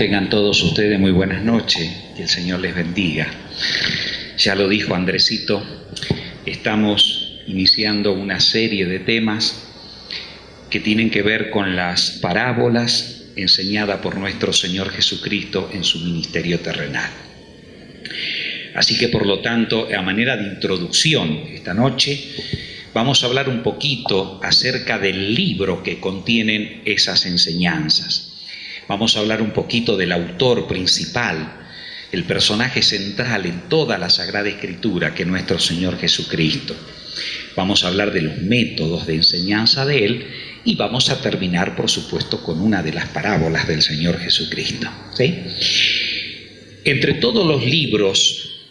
Tengan todos ustedes muy buenas noches, que el Señor les bendiga. Ya lo dijo Andresito, estamos iniciando una serie de temas que tienen que ver con las parábolas enseñadas por nuestro Señor Jesucristo en su ministerio terrenal. Así que por lo tanto, a manera de introducción esta noche, vamos a hablar un poquito acerca del libro que contienen esas enseñanzas. Vamos a hablar un poquito del autor principal, el personaje central en toda la Sagrada Escritura, que es nuestro Señor Jesucristo. Vamos a hablar de los métodos de enseñanza de Él y vamos a terminar, por supuesto, con una de las parábolas del Señor Jesucristo, ¿sí? Entre todos los libros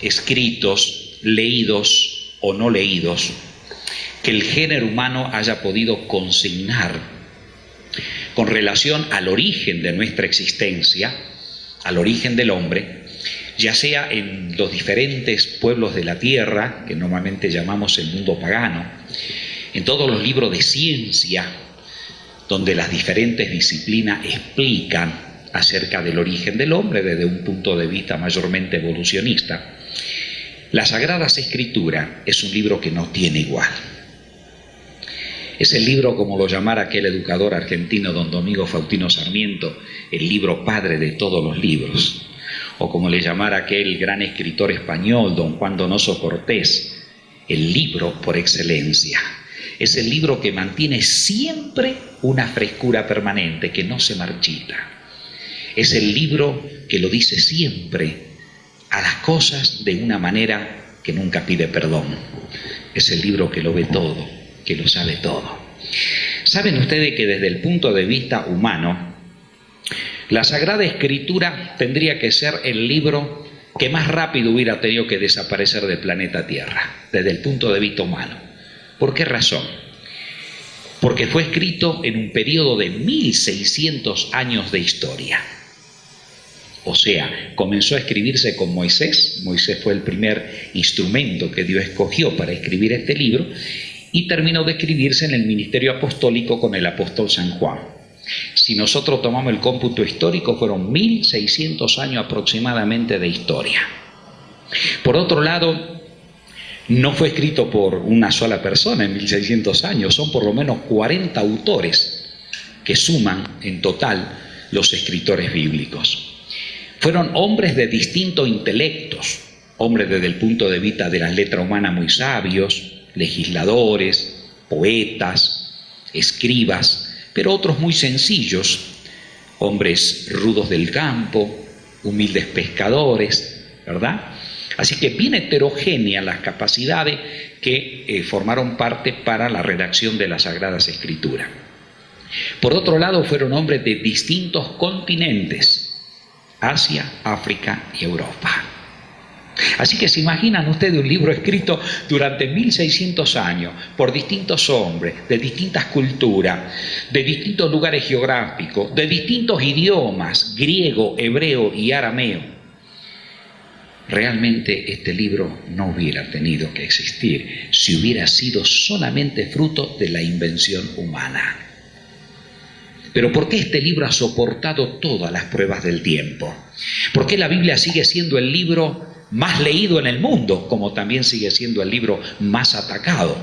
escritos, leídos o no leídos, que el género humano haya podido consignar con relación al origen de nuestra existencia, al origen del hombre, ya sea en los diferentes pueblos de la tierra, que normalmente llamamos el mundo pagano, en todos los libros de ciencia, donde las diferentes disciplinas explican acerca del origen del hombre desde un punto de vista mayormente evolucionista. Las Sagradas Escrituras es un libro que no tiene igual. Es el libro, como lo llamara aquel educador argentino don Domingo Faustino Sarmiento, el libro padre de todos los libros. O como le llamara aquel gran escritor español don Juan Donoso Cortés, el libro por excelencia. Es el libro que mantiene siempre una frescura permanente, que no se marchita. Es el libro que lo dice siempre a las cosas de una manera que nunca pide perdón. Es el libro que lo ve todo, que lo sabe todo. ¿Saben ustedes que desde el punto de vista humano, la Sagrada Escritura tendría que ser el libro que más rápido hubiera tenido que desaparecer del planeta Tierra, desde el punto de vista humano? ¿Por qué razón? Porque fue escrito en un periodo de 1600 años de historia. O sea, comenzó a escribirse con Moisés. Moisés fue el primer instrumento que Dios escogió para escribir este libro, y terminó de escribirse en el ministerio apostólico con el apóstol San Juan. Si nosotros tomamos el cómputo histórico, fueron 1600 años aproximadamente de historia. Por otro lado, no fue escrito por una sola persona en 1600 años, son por lo menos 40 autores que suman en total los escritores bíblicos. Fueron hombres de distintos intelectos, hombres desde el punto de vista de la letra humana muy sabios, legisladores, poetas, escribas, pero otros muy sencillos, hombres rudos del campo, humildes pescadores, ¿verdad? Así que bien heterogéneas las capacidades que formaron parte para la redacción de las Sagradas Escrituras. Por otro lado, fueron hombres de distintos continentes: Asia, África y Europa. Así que se imaginan ustedes un libro escrito durante 1600 años por distintos hombres, de distintas culturas, de distintos lugares geográficos, de distintos idiomas, griego, hebreo y arameo. Realmente este libro no hubiera tenido que existir si hubiera sido solamente fruto de la invención humana. Pero ¿por qué este libro ha soportado todas las pruebas del tiempo? ¿Por qué la Biblia sigue siendo el libro más leído en el mundo, como también sigue siendo el libro más atacado?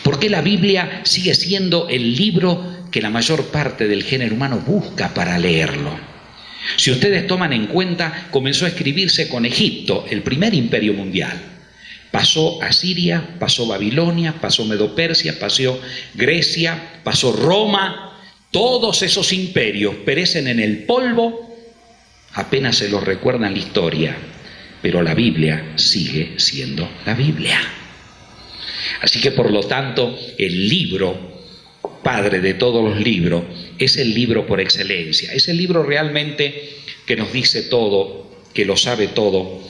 ¿Por qué la Biblia sigue siendo el libro que la mayor parte del género humano busca para leerlo? Si ustedes toman en cuenta, comenzó a escribirse con Egipto, el primer imperio mundial. Pasó Asiria, pasó Babilonia, pasó Medo-Persia, pasó Grecia, pasó Roma. Todos esos imperios perecen en el polvo, apenas se los recuerda en la historia. Pero la Biblia sigue siendo la Biblia. Así que por lo tanto, el libro, padre de todos los libros, es el libro por excelencia. Es el libro realmente que nos dice todo, que lo sabe todo.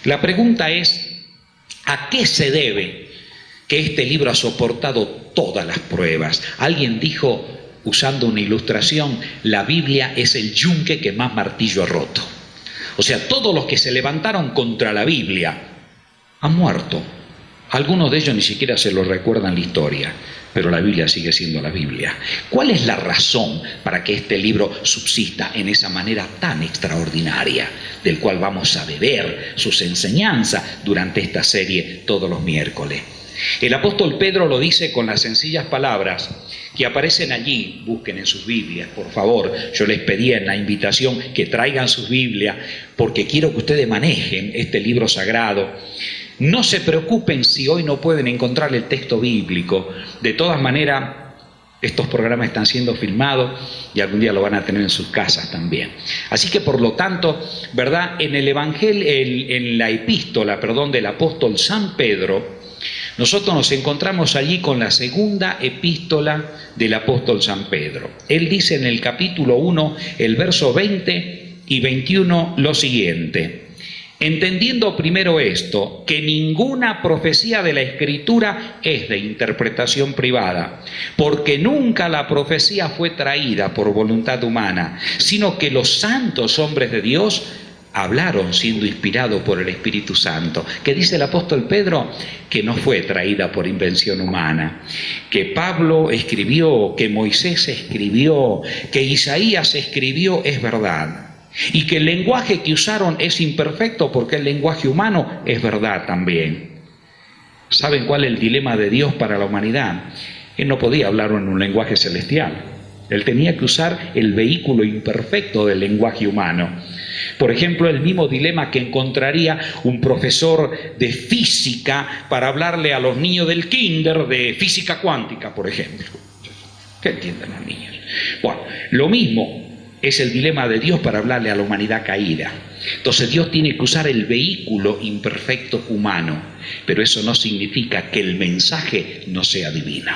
La pregunta es, ¿a qué se debe que este libro ha soportado todas las pruebas? Alguien dijo, usando una ilustración, la Biblia es el yunque que más martillo ha roto. O sea, todos los que se levantaron contra la Biblia han muerto. Algunos de ellos ni siquiera se lo recuerdan la historia. pero la Biblia sigue siendo la Biblia. ¿Cuál es la razón para que este libro subsista en esa manera tan extraordinaria, del cual vamos a beber sus enseñanzas durante esta serie todos los miércoles? El apóstol Pedro lo dice con las sencillas palabras que aparecen allí. Busquen en sus Biblias, por favor. Yo les pedí en la invitación que traigan sus Biblias, porque quiero que ustedes manejen este libro sagrado. No se preocupen si hoy no pueden encontrar el texto bíblico. De todas maneras, estos programas están siendo filmados y algún día lo van a tener en sus casas también. Así que, por lo tanto, ¿verdad? En el Evangelio, en la epístola, del apóstol San Pedro, nosotros nos encontramos allí con la segunda epístola del apóstol San Pedro. Él dice en el capítulo 1, el verso 20 y 21 lo siguiente: entendiendo primero esto, que ninguna profecía de la Escritura es de interpretación privada, porque nunca la profecía fue traída por voluntad humana, sino que los santos hombres de Dios hablaron siendo inspirados por el Espíritu Santo. ¿Qué dice el apóstol Pedro? Que no fue traída por invención humana, que Pablo escribió, que Moisés escribió, que Isaías escribió, es verdad. Y que el lenguaje que usaron es imperfecto, porque el lenguaje humano es verdad también. ¿Saben cuál es el dilema de Dios para la humanidad? Él no podía hablar en un lenguaje celestial. Él tenía que usar el vehículo imperfecto del lenguaje humano. Por ejemplo, el mismo dilema que encontraría un profesor de física para hablarle a los niños del kinder de física cuántica, por ejemplo. ¿Qué entienden los niños? Bueno, lo mismo es el dilema de Dios para hablarle a la humanidad caída. Entonces Dios tiene que usar el vehículo imperfecto humano, pero eso no significa que el mensaje no sea divino.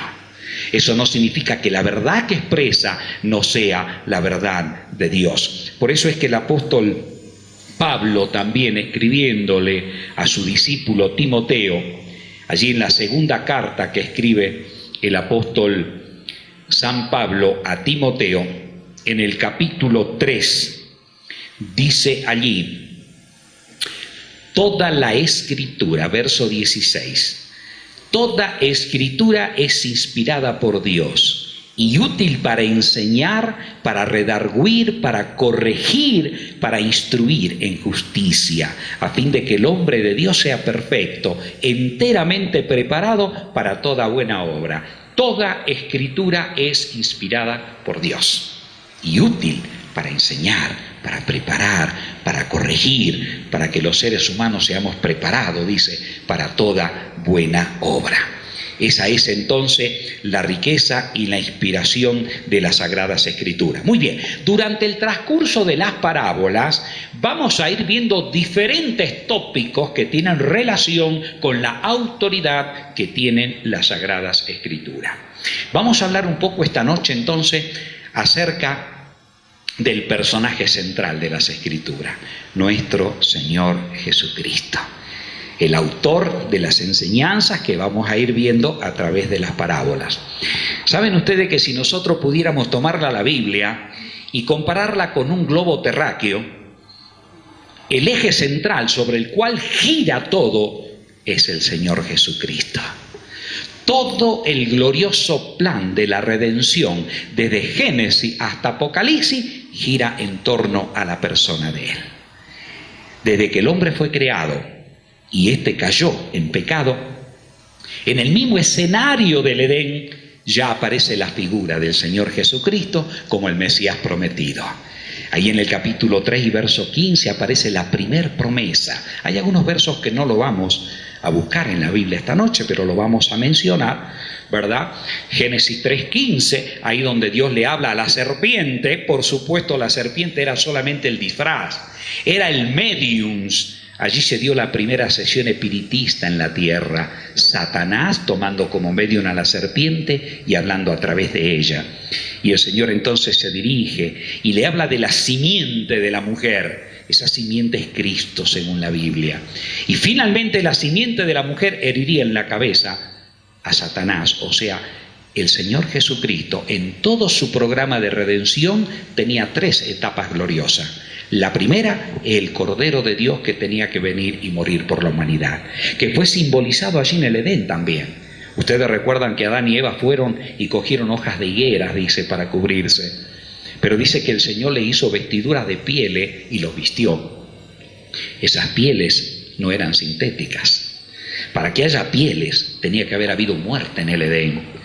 Eso no significa que la verdad que expresa no sea la verdad de Dios. Por eso es que el apóstol Pablo, también escribiéndole a su discípulo Timoteo, allí en la segunda carta que escribe el apóstol San Pablo a Timoteo, en el capítulo 3, dice allí: toda la Escritura, verso 16, toda Escritura es inspirada por Dios y útil para enseñar, para redarguir, para corregir, para instruir en justicia, a fin de que el hombre de Dios sea perfecto, enteramente preparado para toda buena obra. Toda Escritura es inspirada por Dios y útil para enseñar, para preparar, para corregir, para que los seres humanos seamos preparados, dice, para toda buena obra. Esa es entonces la riqueza y la inspiración de las Sagradas Escrituras. Muy bien, durante el transcurso de las parábolas vamos a ir viendo diferentes tópicos que tienen relación con la autoridad que tienen las Sagradas Escrituras. Vamos a hablar un poco esta noche entonces acerca del personaje central de las Escrituras, nuestro Señor Jesucristo, el autor de las enseñanzas que vamos a ir viendo a través de las parábolas. ¿Saben ustedes que si nosotros pudiéramos tomarla la Biblia y compararla con un globo terráqueo, el eje central sobre el cual gira todo es el Señor Jesucristo? Todo el glorioso plan de la redención, desde Génesis hasta Apocalipsis, gira en torno a la persona de Él. Desde que el hombre fue creado y éste cayó en pecado, en el mismo escenario del Edén ya aparece la figura del Señor Jesucristo como el Mesías prometido. Ahí en el capítulo 3 y verso 15 aparece la primer promesa. Hay algunos versos que no lo vamos a buscar en la Biblia esta noche, pero lo vamos a mencionar, ¿verdad? Génesis 3:15, ahí donde Dios le habla a la serpiente. Por supuesto, la serpiente era solamente el disfraz, era el mediums. Allí se dio la primera sesión espiritista en la tierra, Satanás tomando como medium a la serpiente y hablando a través de ella. Y el Señor entonces se dirige y le habla de la simiente de la mujer. Esa simiente es Cristo según la Biblia. Y finalmente la simiente de la mujer heriría en la cabeza a Satanás. O sea, el Señor Jesucristo en todo su programa de redención tenía 3 etapas gloriosas. La primera, el Cordero de Dios que tenía que venir y morir por la humanidad, que fue simbolizado allí en el Edén también. Ustedes recuerdan que Adán y Eva fueron y cogieron hojas de higueras, dice, para cubrirse. Pero dice que el Señor le hizo vestiduras de pieles y los vistió. Esas pieles no eran sintéticas. Para que haya pieles tenía que haber habido muerte en el Edén.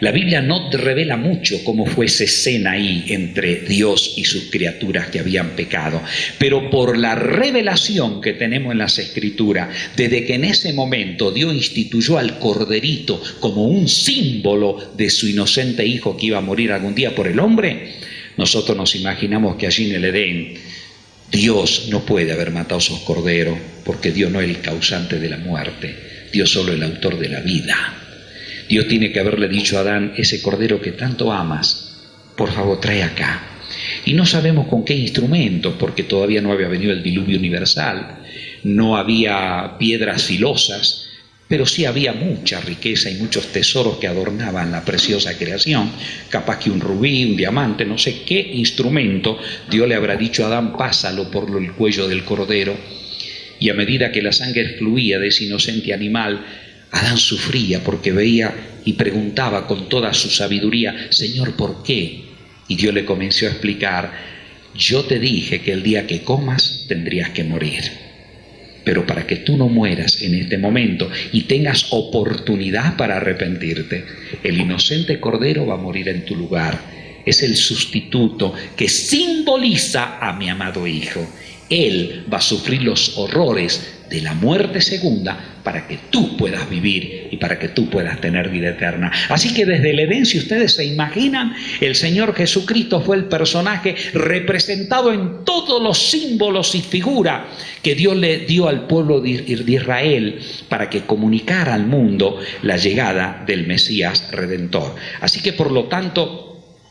La Biblia no revela mucho cómo fue esa escena ahí entre Dios y sus criaturas que habían pecado, pero por la revelación que tenemos en las Escrituras, desde que en ese momento Dios instituyó al corderito como un símbolo de su inocente hijo que iba a morir algún día por el hombre, nosotros nos imaginamos que allí en el Edén Dios no puede haber matado a esos corderos, porque Dios no es el causante de la muerte, Dios solo es el autor de la vida. Dios tiene que haberle dicho a Adán: ese cordero que tanto amas, por favor trae acá. Y no sabemos con qué instrumentos, porque todavía no había venido el diluvio universal, no había piedras filosas, pero sí había mucha riqueza y muchos tesoros que adornaban la preciosa creación. Capaz que un rubí, un diamante, no sé qué instrumento Dios le habrá dicho a Adán: pásalo por el cuello del cordero. Y a medida que la sangre fluía de ese inocente animal, Adán sufría porque veía y preguntaba con toda su sabiduría: Señor, ¿por qué? Y Dios le comenzó a explicar: yo te dije que el día que comas tendrías que morir, pero para que tú no mueras en este momento y tengas oportunidad para arrepentirte, el inocente cordero va a morir en tu lugar. Es el sustituto que simboliza a mi amado Hijo. Él va a sufrir los horrores de la muerte segunda para que tú puedas vivir y para que tú puedas tener vida eterna. Así que desde el Edén, si ustedes se imaginan, el Señor Jesucristo fue el personaje representado en todos los símbolos y figuras que Dios le dio al pueblo de Israel para que comunicara al mundo la llegada del Mesías Redentor. Así que por lo tanto,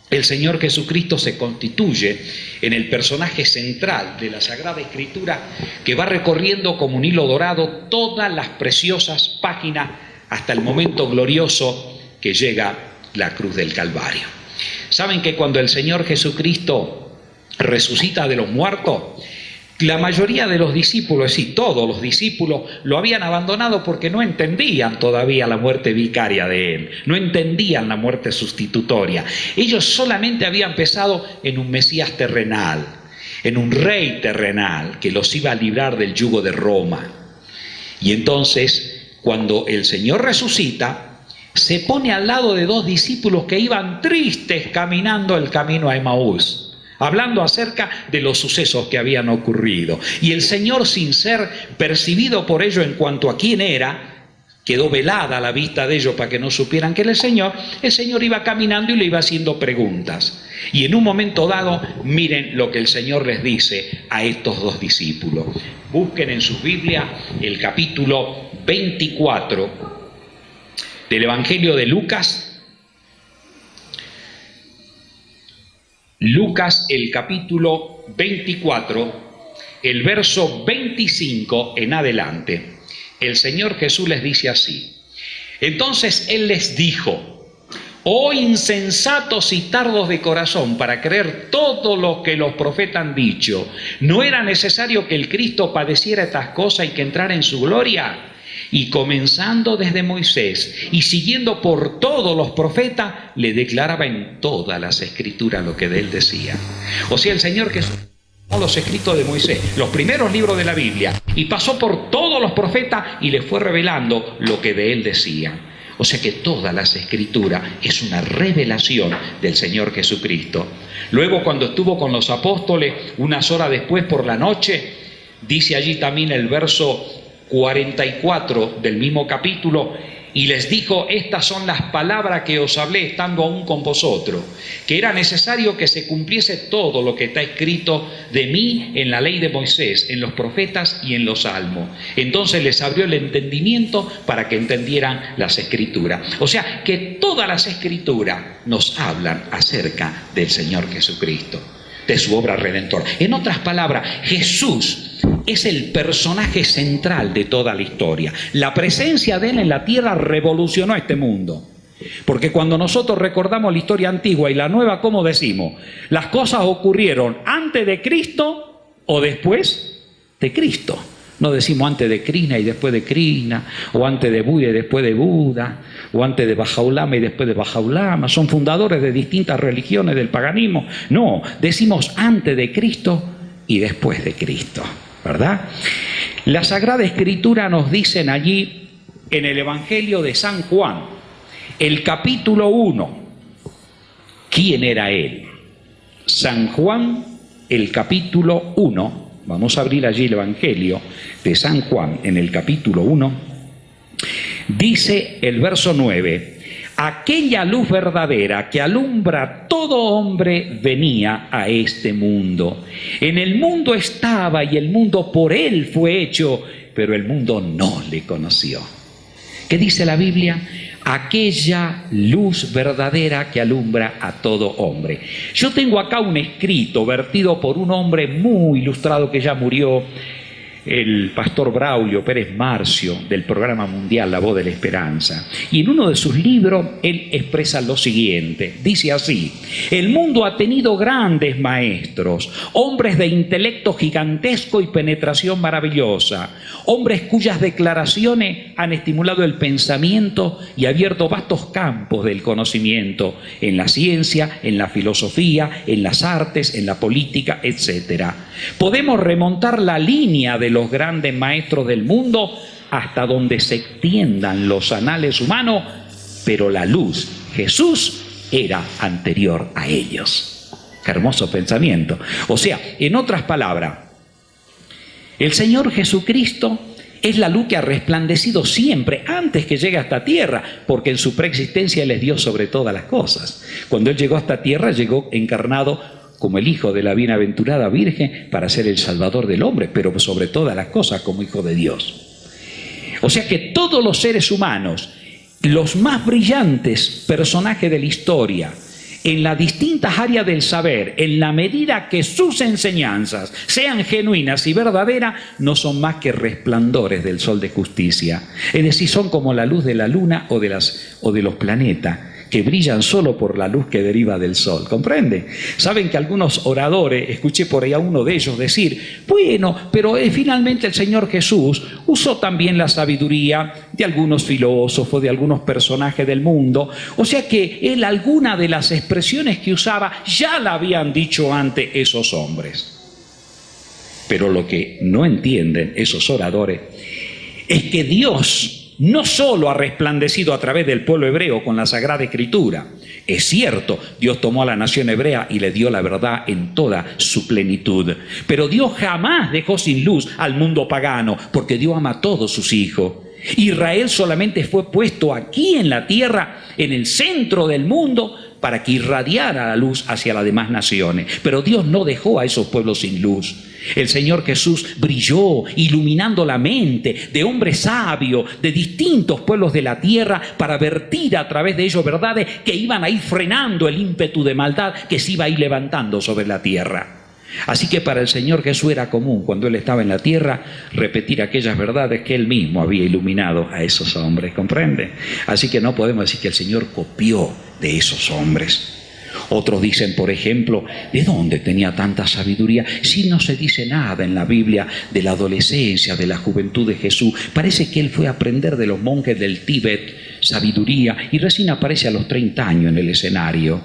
el Señor Jesucristo se constituye en el personaje central de la Sagrada Escritura, que va recorriendo como un hilo dorado todas las preciosas páginas hasta el momento glorioso que llega la cruz del Calvario. ¿Saben que cuando el Señor Jesucristo resucita de los muertos, la mayoría de los discípulos, es decir, todos los discípulos, lo habían abandonado porque no entendían todavía la muerte vicaria de Él, no entendían la muerte sustitutoria. Ellos solamente habían pensado en un Mesías terrenal, en un rey terrenal que los iba a librar del yugo de Roma. Y entonces, cuando el Señor resucita, se pone al lado de dos discípulos que iban tristes caminando el camino a Emaús, hablando acerca de los sucesos que habían ocurrido. Y el Señor, sin ser percibido por ellos en cuanto a quién era, quedó velada la vista de ellos para que no supieran que era el Señor iba caminando y le iba haciendo preguntas. Y en un momento dado, miren lo que el Señor les dice a estos dos discípulos. Busquen en sus Biblias el capítulo 24 del Evangelio de Lucas. Lucas, el capítulo 24, el verso 25 en adelante. El Señor Jesús les dice así: entonces Él les dijo: oh insensatos y tardos de corazón para creer todo lo que los profetas han dicho, ¿no era necesario que el Cristo padeciera estas cosas y que entrara en su gloria? Y comenzando desde Moisés y siguiendo por todos los profetas, le declaraba en todas las Escrituras lo que de él decía. O sea, el Señor Jesús tomó los escritos de Moisés, los primeros libros de la Biblia, y pasó por todos los profetas y les fue revelando lo que de él decían. O sea que todas las Escrituras es una revelación del Señor Jesucristo. Luego, cuando estuvo con los apóstoles, unas horas después por la noche, dice allí también el verso 44 del mismo capítulo: y les dijo: estas son las palabras que os hablé estando aún con vosotros, que era necesario que se cumpliese todo lo que está escrito de mí en la ley de Moisés, en los profetas y en los salmos. Entonces les abrió el entendimiento para que entendieran las Escrituras. O sea que todas las Escrituras nos hablan acerca del Señor Jesucristo, de su obra redentora. En otras palabras, Jesús es el personaje central de toda la historia. La presencia de Él en la tierra revolucionó este mundo. Porque cuando nosotros recordamos la historia antigua y la nueva, ¿cómo decimos? Las cosas ocurrieron antes de Cristo o después de Cristo. No decimos antes de Krishna y después de Krishna, o antes de Buda y después de Buda, o antes de Bajaulama y después de Bajaulama. Son fundadores de distintas religiones del paganismo. No, decimos antes de Cristo y después de Cristo, ¿verdad? La Sagrada Escritura nos dicen allí en el Evangelio de San Juan, el capítulo 1, ¿quién era él? San Juan, el capítulo 1, vamos a abrir allí el Evangelio de San Juan en el capítulo 1, dice el verso 9, aquella luz verdadera que alumbra a todo hombre venía a este mundo. En el mundo estaba y el mundo por él fue hecho, pero el mundo no le conoció. ¿Qué dice la Biblia? Aquella luz verdadera que alumbra a todo hombre. Yo tengo acá un escrito vertido por un hombre muy ilustrado que ya murió, el pastor Braulio Pérez Marcio, del programa mundial La Voz de la Esperanza. Y en uno de sus libros él expresa lo siguiente, dice así: el mundo ha tenido grandes maestros, hombres de intelecto gigantesco y penetración maravillosa, hombres cuyas declaraciones han estimulado el pensamiento y abierto vastos campos del conocimiento en la ciencia, en la filosofía, en las artes, en la política, etc. Podemos remontar la línea de los grandes maestros del mundo hasta donde se extiendan los anales humanos, pero la luz, Jesús, era anterior a ellos. Qué hermoso pensamiento. O sea, en otras palabras, el Señor Jesucristo es la luz que ha resplandecido siempre antes que llegue a esta tierra, porque en su preexistencia Él es Dios sobre todas las cosas. Cuando Él llegó a esta tierra, llegó encarnado como el Hijo de la bienaventurada Virgen para ser el Salvador del hombre, pero sobre todas las cosas como Hijo de Dios. O sea que todos los seres humanos, los más brillantes personajes de la historia, en las distintas áreas del saber, en la medida que sus enseñanzas sean genuinas y verdaderas, no son más que resplandores del sol de justicia. Es decir, son como la luz de la luna o de los planetas, que brillan solo por la luz que deriva del sol, ¿comprende? Saben que algunos oradores, escuché por ahí a uno de ellos decir, bueno, pero finalmente el Señor Jesús usó también la sabiduría de algunos filósofos, de algunos personajes del mundo, o sea que Él alguna de las expresiones que usaba ya la habían dicho antes esos hombres. Pero lo que no entienden esos oradores es que Dios no solo ha resplandecido a través del pueblo hebreo con la Sagrada Escritura. Es cierto, Dios tomó a la nación hebrea y le dio la verdad en toda su plenitud. Pero Dios jamás dejó sin luz al mundo pagano, porque Dios ama a todos sus hijos. Israel solamente fue puesto aquí en la tierra, en el centro del mundo, para que irradiara la luz hacia las demás naciones. Pero Dios no dejó a esos pueblos sin luz. El Señor Jesús brilló iluminando la mente de hombres sabios de distintos pueblos de la tierra para vertir a través de ellos verdades que iban a ir frenando el ímpetu de maldad que se iba a ir levantando sobre la tierra. Así que para el Señor Jesús era común, cuando Él estaba en la tierra, repetir aquellas verdades que Él mismo había iluminado a esos hombres, ¿comprende? Así que no podemos decir que el Señor copió de esos hombres. Otros dicen, por ejemplo, ¿de dónde tenía tanta sabiduría? Si no se dice nada en la Biblia de la adolescencia, de la juventud de Jesús. Parece que Él fue a aprender de los monjes del Tíbet sabiduría y recién aparece a los 30 años en el escenario.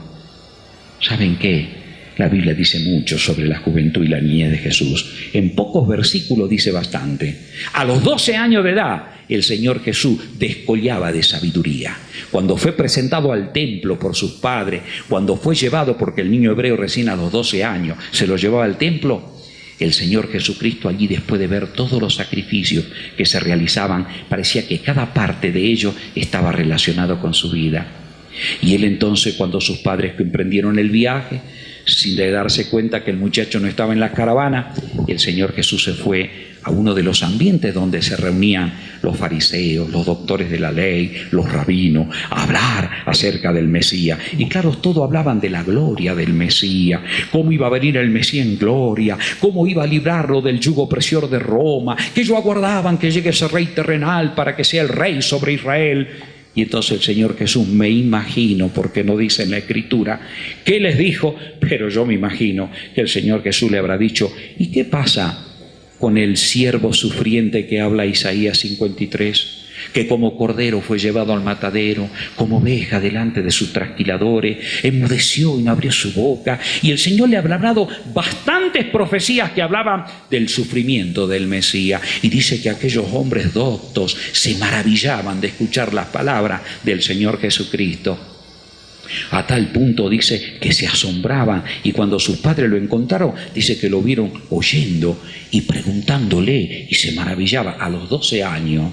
¿Saben qué? La Biblia dice mucho sobre la juventud y la niñez de Jesús. En pocos versículos dice bastante. A los 12 años de edad, el Señor Jesús descollaba de sabiduría. Cuando fue presentado al templo por sus padres, cuando fue llevado, porque el niño hebreo recién a los 12 años se lo llevaba al templo, el Señor Jesucristo allí, después de ver todos los sacrificios que se realizaban, parecía que cada parte de ellos estaba relacionado con su vida. Y él entonces, cuando sus padres emprendieron el viaje, sin darse cuenta que el muchacho no estaba en la caravana, el Señor Jesús se fue a uno de los ambientes donde se reunían los fariseos, los doctores de la ley, los rabinos, a hablar acerca del Mesías. Y claro, todos hablaban de la gloria del Mesías, cómo iba a venir el Mesías en gloria, cómo iba a librarlo del yugo opresor de Roma, que ellos aguardaban que llegue ese rey terrenal para que sea el rey sobre Israel. Y entonces el Señor Jesús, me imagino, porque no dice en la Escritura qué les dijo, pero yo me imagino que el Señor Jesús le habrá dicho, ¿y qué pasa con el siervo sufriente que habla Isaías 53, que como cordero fue llevado al matadero, como oveja delante de sus trasquiladores, enmudeció y no abrió su boca. Y el Señor le había hablado bastantes profecías que hablaban del sufrimiento del Mesías. Y dice que aquellos hombres doctos se maravillaban de escuchar las palabras del Señor Jesucristo. A tal punto dice que se asombraban, y cuando sus padres lo encontraron, dice que lo vieron oyendo y preguntándole, y se maravillaba a los 12 años.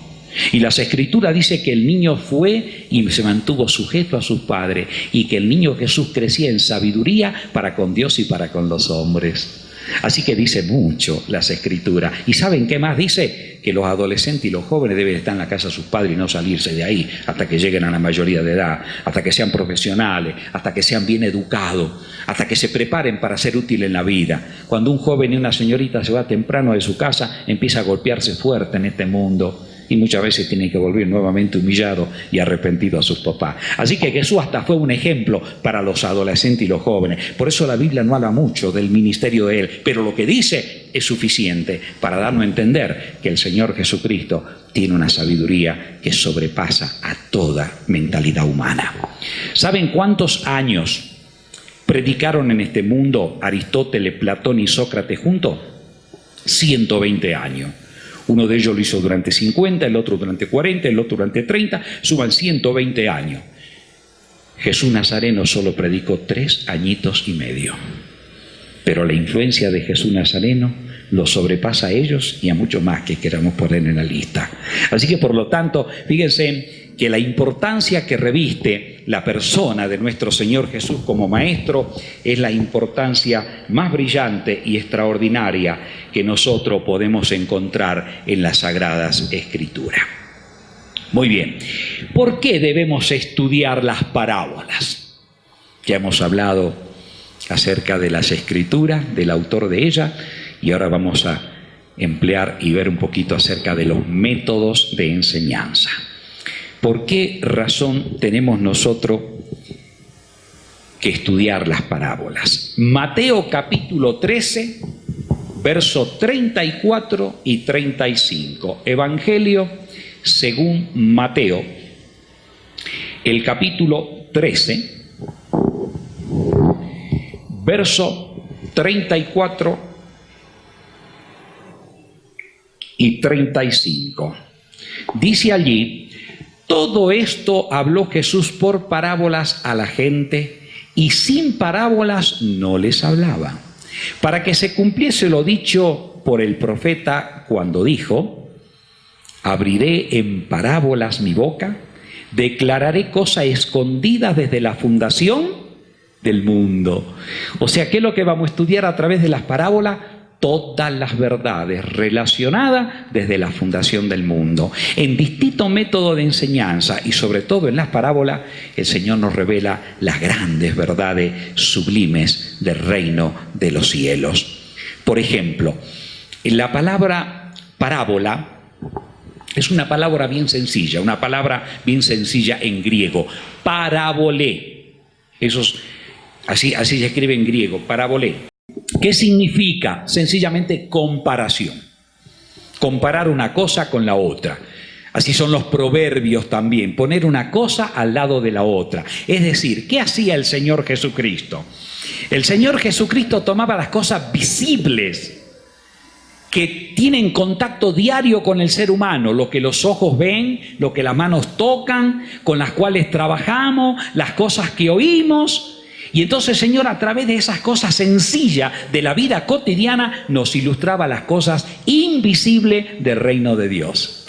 Y las Escrituras dice que el niño fue y se mantuvo sujeto a sus padres, y que el niño Jesús crecía en sabiduría para con Dios y para con los hombres. Así que dice mucho las Escrituras. ¿Y saben qué más dice? Que los adolescentes y los jóvenes deben estar en la casa de sus padres y no salirse de ahí hasta que lleguen a la mayoría de edad, hasta que sean profesionales, hasta que sean bien educados, hasta que se preparen para ser útiles en la vida. Cuando un joven y una señorita se va temprano de su casa, empieza a golpearse fuerte en este mundo. Y muchas veces tienen que volver nuevamente humillado y arrepentido a sus papás. Así que Jesús hasta fue un ejemplo para los adolescentes y los jóvenes. Por eso la Biblia no habla mucho del ministerio de Él, pero lo que dice es suficiente para darnos a entender que el Señor Jesucristo tiene una sabiduría que sobrepasa a toda mentalidad humana. ¿Saben cuántos años predicaron en este mundo Aristóteles, Platón y Sócrates juntos? 120 años. Uno de ellos lo hizo durante 50, el otro durante 40, el otro durante 30, suman 120 años. Jesús Nazareno solo predicó 3 añitos y medio. Pero la influencia de Jesús Nazareno lo sobrepasa a ellos y a muchos más que queramos poner en la lista. Así que por lo tanto, fíjense que la importancia que reviste la persona de nuestro Señor Jesús como maestro es la importancia más brillante y extraordinaria que nosotros podemos encontrar en las Sagradas Escrituras. Muy bien, ¿por qué debemos estudiar las parábolas? Ya hemos hablado acerca de las Escrituras, del autor de ellas, y ahora vamos a emplear y ver un poquito acerca de los métodos de enseñanza. ¿Por qué razón tenemos nosotros que estudiar las parábolas? Mateo capítulo 13, versos 34 y 35. Evangelio según Mateo, el capítulo 13, verso 34 y 35. Dice allí: todo esto habló Jesús por parábolas a la gente, y sin parábolas no les hablaba, para que se cumpliese lo dicho por el profeta cuando dijo: abriré en parábolas mi boca, declararé cosas escondidas desde la fundación del mundo. O sea, ¿qué es lo que vamos a estudiar a través de las parábolas? Todas las verdades relacionadas desde la fundación del mundo. En distintos métodos de enseñanza y sobre todo en las parábolas, el Señor nos revela las grandes verdades sublimes del reino de los cielos. Por ejemplo, la palabra parábola es una palabra bien sencilla, en griego, parabolé. Así se escribe en griego, parabolé. ¿Qué significa? Sencillamente comparación. Comparar una cosa con la otra. Así son los proverbios también, poner una cosa al lado de la otra. Es decir, ¿qué hacía el Señor Jesucristo? El Señor Jesucristo tomaba las cosas visibles que tienen contacto diario con el ser humano, lo que los ojos ven, lo que las manos tocan, con las cuales trabajamos, las cosas que oímos. Y entonces el Señor, a través de esas cosas sencillas de la vida cotidiana, nos ilustraba las cosas invisibles del reino de Dios.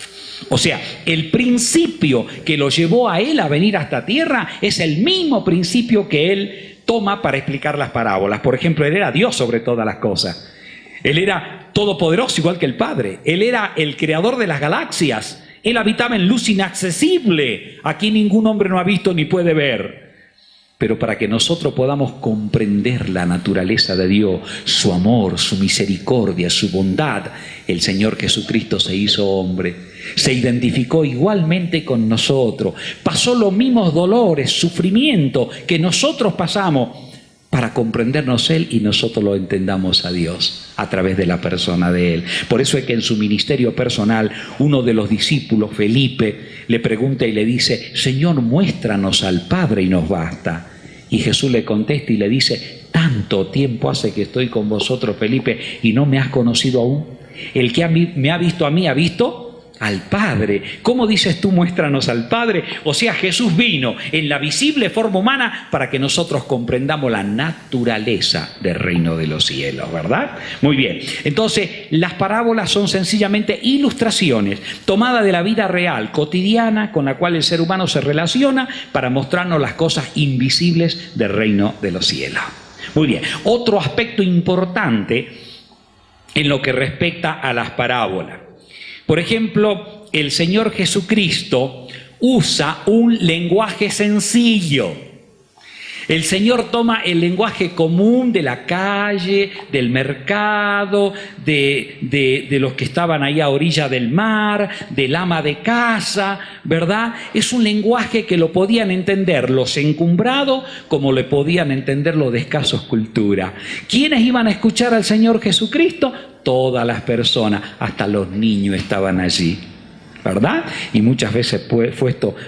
O sea, el principio que lo llevó a Él a venir a esta tierra es el mismo principio que Él toma para explicar las parábolas. Por ejemplo, Él era Dios sobre todas las cosas. Él era todopoderoso igual que el Padre. Él era el creador de las galaxias. Él habitaba en luz inaccesible. Aquí ningún hombre no ha visto ni puede ver. Pero para que nosotros podamos comprender la naturaleza de Dios, su amor, su misericordia, su bondad, el Señor Jesucristo se hizo hombre, se identificó igualmente con nosotros, pasó los mismos dolores, sufrimientos que nosotros pasamos, para comprendernos Él y nosotros lo entendamos a Dios a través de la persona de Él. Por eso es que en su ministerio personal, uno de los discípulos, Felipe, le pregunta y le dice: Señor, muéstranos al Padre y nos basta. Y Jesús le contesta y le dice: tanto tiempo hace que estoy con vosotros, Felipe, y no me has conocido aún. El que me ha visto a mí, ha visto al Padre. ¿Cómo dices tú, muéstranos al Padre? O sea, Jesús vino en la visible forma humana para que nosotros comprendamos la naturaleza del reino de los cielos, ¿verdad? Muy bien. Entonces, las parábolas son sencillamente ilustraciones tomadas de la vida real, cotidiana, con la cual el ser humano se relaciona para mostrarnos las cosas invisibles del reino de los cielos. Muy bien. Otro aspecto importante en lo que respecta a las parábolas. Por ejemplo, el Señor Jesucristo usa un lenguaje sencillo. El Señor toma el lenguaje común de la calle, del mercado, de los que estaban ahí a orilla del mar, del ama de casa, ¿verdad? Es un lenguaje que lo podían entender los encumbrados como le podían entender los de escasos cultura. ¿Quiénes iban a escuchar al Señor Jesucristo? Todas las personas, hasta los niños estaban allí, ¿verdad? Y muchas veces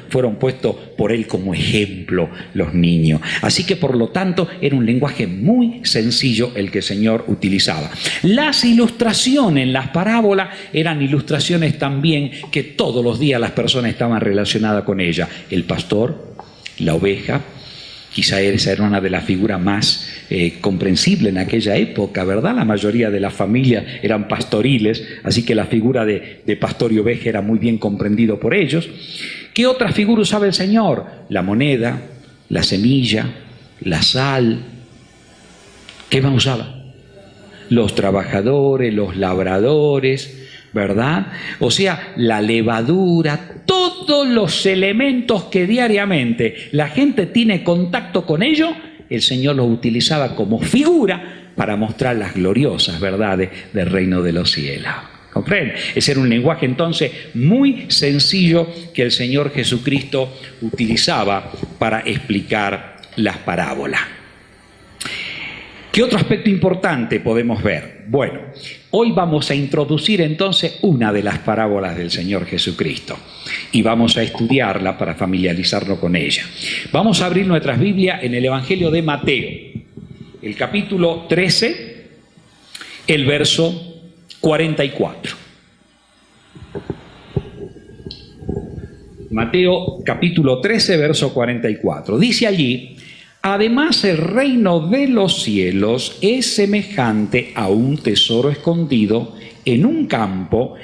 fueron puestos por Él como ejemplo los niños. Así que por lo tanto era un lenguaje muy sencillo el que el Señor utilizaba. Las ilustraciones en las parábolas eran ilustraciones también que todos los días las personas estaban relacionadas con ella. El pastor, la oveja. Quizá esa era una de las figuras más comprensibles en aquella época, ¿verdad? La mayoría de las familias eran pastoriles, así que la figura de pastor y oveja era muy bien comprendido por ellos. ¿Qué otra figura usaba el Señor? La moneda, la semilla, la sal. ¿Qué más usaba? Los trabajadores, los labradores, ¿verdad? O sea, la levadura, todos los elementos que diariamente la gente tiene contacto con ellos, el Señor los utilizaba como figura para mostrar las gloriosas verdades del reino de los cielos. ¿Comprenden? Ese era un lenguaje entonces muy sencillo que el Señor Jesucristo utilizaba para explicar las parábolas. ¿Qué otro aspecto importante podemos ver? Bueno, hoy vamos a introducir entonces una de las parábolas del Señor Jesucristo y vamos a estudiarla para familiarizarnos con ella. Vamos a abrir nuestras Biblias en el Evangelio de Mateo, el capítulo 13, el verso 44. Mateo capítulo 13, verso 44. Dice allí: además, el reino de los cielos es semejante a un tesoro escondido en un campo,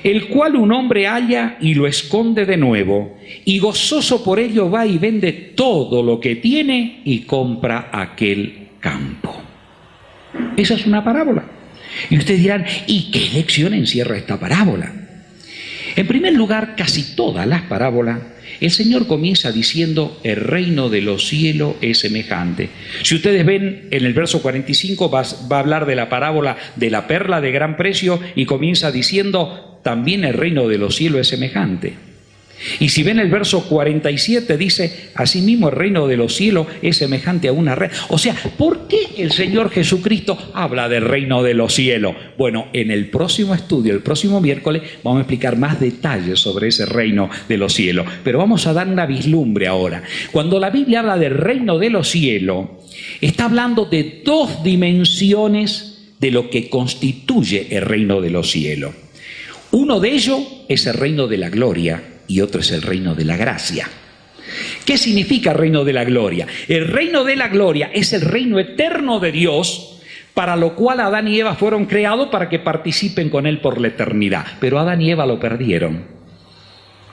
el cual un hombre halla y lo esconde de nuevo, y gozoso por ello va y vende todo lo que tiene y compra aquel campo. Esa es una parábola. Y ustedes dirán: ¿y qué lección encierra esta parábola? En primer lugar, casi todas las parábolas, el Señor comienza diciendo: el reino de los cielos es semejante. Si ustedes ven en el verso 45 va a hablar de la parábola de la perla de gran precio y comienza diciendo: también el reino de los cielos es semejante. Y si ven el verso 47 dice: asimismo el reino de los cielos es semejante a una red. O sea, ¿por qué el Señor Jesucristo habla del reino de los cielos? Bueno, en el próximo estudio, el próximo miércoles, vamos a explicar más detalles sobre ese reino de los cielos. Pero vamos a dar una vislumbre ahora. Cuando la Biblia habla del reino de los cielos, está hablando de dos dimensiones de lo que constituye el reino de los cielos. Uno de ellos es el reino de la gloria y otro es el reino de la gracia. ¿Qué significa el reino de la gloria? El reino de la gloria es el reino eterno de Dios, para lo cual Adán y Eva fueron creados para que participen con Él por la eternidad. Pero Adán y Eva lo perdieron.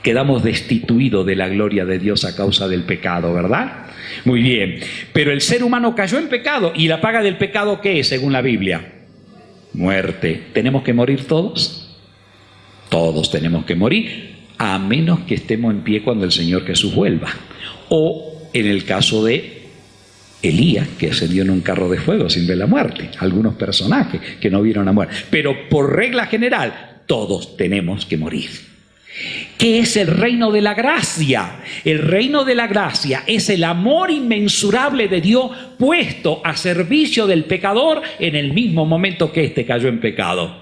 Quedamos destituidos de la gloria de Dios a causa del pecado, ¿verdad? Muy bien. Pero el ser humano cayó en pecado. ¿Y la paga del pecado qué es, según la Biblia? Muerte. ¿Tenemos que morir todos? Todos tenemos que morir, a menos que estemos en pie cuando el Señor Jesús vuelva. O en el caso de Elías, que ascendió en un carro de fuego sin ver la muerte. Algunos personajes que no vieron la muerte. Pero por regla general, todos tenemos que morir. ¿Qué es el reino de la gracia? El reino de la gracia es el amor inmensurable de Dios puesto a servicio del pecador en el mismo momento que éste cayó en pecado.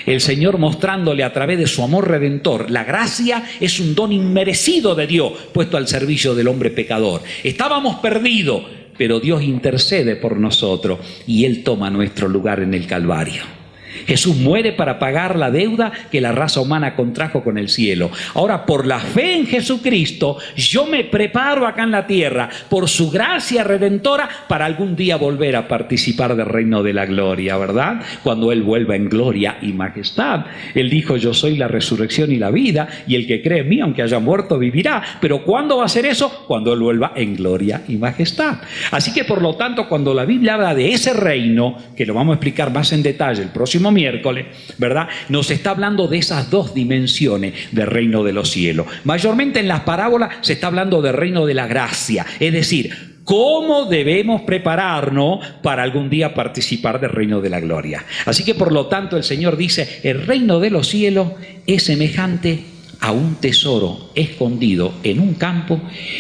El Señor mostrándole a través de su amor redentor, la gracia es un don inmerecido de Dios puesto al servicio del hombre pecador. Estábamos perdidos, pero Dios intercede por nosotros y Él toma nuestro lugar en el Calvario. Jesús muere para pagar la deuda que la raza humana contrajo con el cielo. Ahora, por la fe en Jesucristo, yo me preparo acá en la tierra, por su gracia redentora, para algún día volver a participar del reino de la gloria, ¿verdad? Cuando Él vuelva en gloria y majestad. Él dijo, yo soy la resurrección y la vida, y el que cree en mí, aunque haya muerto, vivirá. Pero ¿cuándo va a ser eso? Cuando Él vuelva en gloria y majestad. Así que, por lo tanto, cuando la Biblia habla de ese reino, que lo vamos a explicar más en detalle el próximo miércoles, ¿verdad? Nos está hablando de esas dos dimensiones del reino de los cielos. Mayormente en las parábolas se está hablando del reino de la gracia, es decir, cómo debemos prepararnos para algún día participar del reino de la gloria. Así que por lo tanto el Señor dice, el reino de los cielos es semejante a un tesoro escondido en un campo,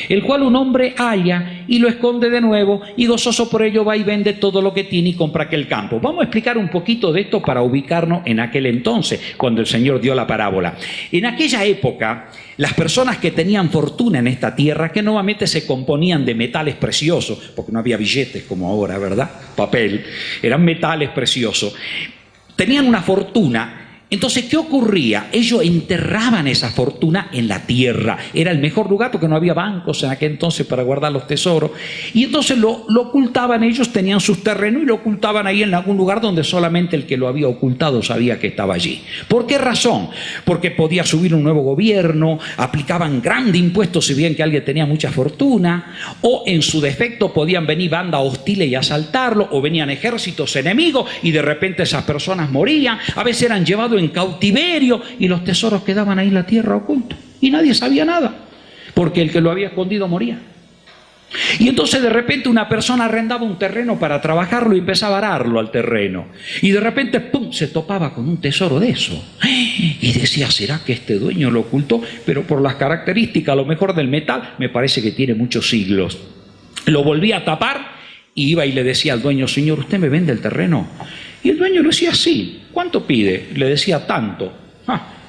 el cual un hombre halla y lo esconde de nuevo, y gozoso por ello va y vende todo lo que tiene y compra aquel campo. Vamos a explicar un poquito de esto para ubicarnos en aquel entonces, cuando el Señor dio la parábola. En aquella época, las personas que tenían fortuna en esta tierra, que nuevamente se componían de metales preciosos, porque no había billetes como ahora, ¿verdad? Papel, eran metales preciosos, tenían una fortuna. Entonces, ¿qué ocurría? Ellos enterraban esa fortuna en la tierra. Era el mejor lugar porque no había bancos en aquel entonces para guardar los tesoros. Y entonces lo ocultaban, ellos tenían sus terrenos y lo ocultaban ahí en algún lugar donde solamente el que lo había ocultado sabía que estaba allí. ¿Por qué razón? Porque podía subir un nuevo gobierno, aplicaban grandes impuestos si bien que alguien tenía mucha fortuna, o en su defecto podían venir bandas hostiles y asaltarlo, o venían ejércitos enemigos y de repente esas personas morían. A veces eran llevados en cautiverio y los tesoros quedaban ahí en la tierra ocultos y nadie sabía nada porque el que lo había escondido moría. Y entonces de repente una persona arrendaba un terreno para trabajarlo y empezaba a ararlo al terreno y de repente ¡pum!, se topaba con un tesoro de eso y decía, ¿será que este dueño lo ocultó? Pero por las características a lo mejor del metal me parece que tiene muchos siglos. Lo volvía a tapar y iba y le decía al dueño, señor, ¿usted me vende el terreno? Y el dueño le decía, sí. ¿Cuánto pide? Le decía, tanto.